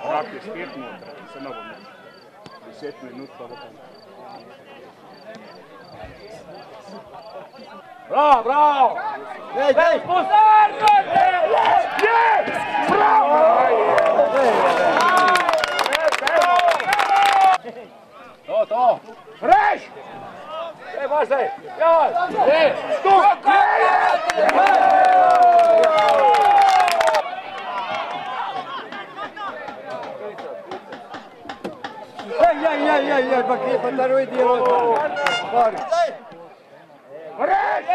Rak je spet noter, se ne bom 10 minut pa bo tam. Bravo, bravo! Dej, spustar! Je! Bravo! To! Reš! Dej, baš dej! Jaj! Dej! Skok! Ja, pa taruj djelo. Reš!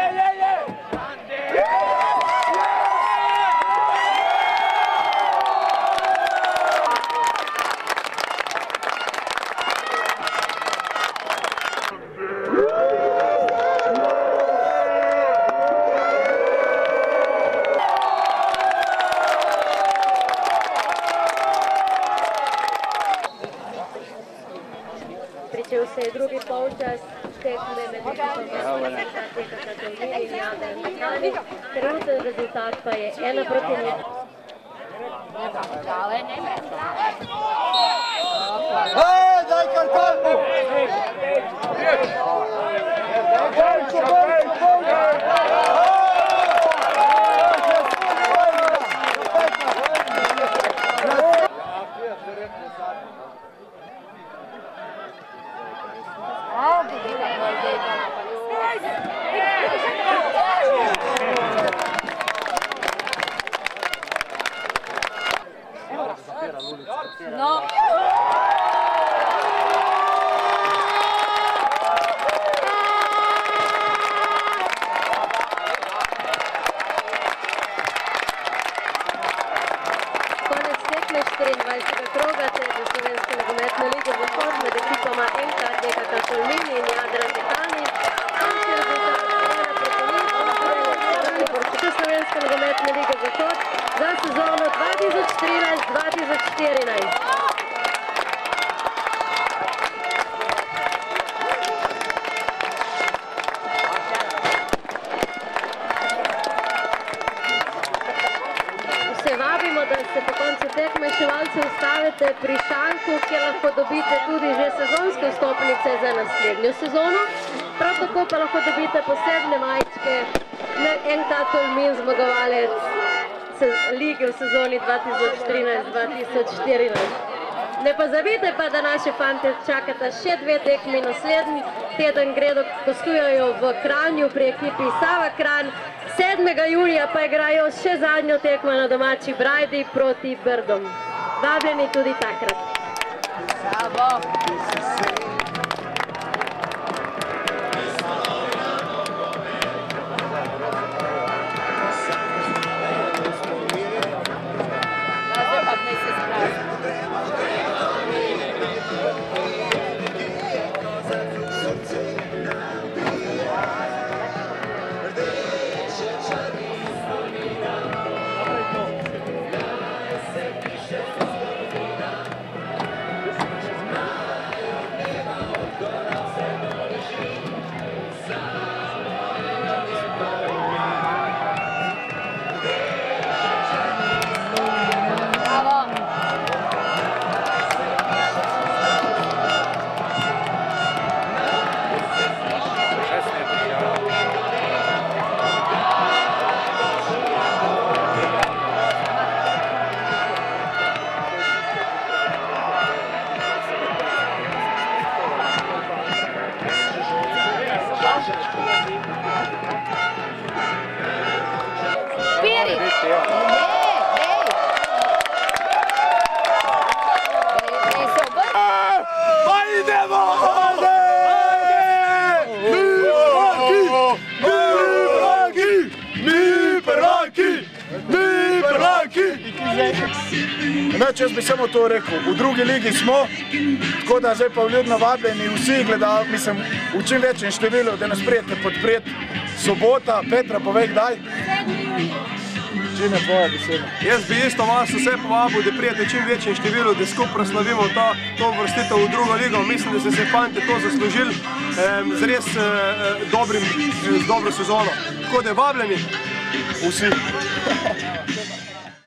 Pričel se je drugi polčas tekme med Katalini in Jadran Petani. Trenuten rezultat pa je 1-1. Daj karton! No. Konec tekme 24. kroga Slovenske nogometne lige Zahod med ekipama NK Katalini in Jadran Petani. Končni rezultat Slovenske nogometne lige Zahod za sezono 2013-2014. Vse vabimo, da se po koncu tekme ševalce ustavite pri šanku, kjer lahko dobite tudi že sezonske vstopnice za naslednjo sezono. Prav tako pa lahko dobite posebne majčke NK Tolmin, zmagovalec lige v sezoni 2013-2014. Ne pozabite pa, da naše fante čakata še 2 tekmi. Naslednji teden gostujejo v Kranju pri ekipi Sava Kranj. 7. julija pa igrajo še zadnjo tekmo na domači Brajdi proti Brdom. Vabljeni tudi takrat. Bravo! Jaz bi samo to rekel, v drugi ligi smo, tako da zdaj pa vljudno vabljeni vsi gledalci, mislim, v čim večjem številu, da nas prijete podpreti. Sobota, Petra, povej kdaj? Čim je tvoja beseda? Jaz bi isto vas vse povabil, da prijete čim večjem številu, da skupaj proslavimo to vrstitev v drugo ligo. Mislim, da ste se fante to zaslužili. z res dobro sezono. Tako da vabljeni. Vsi.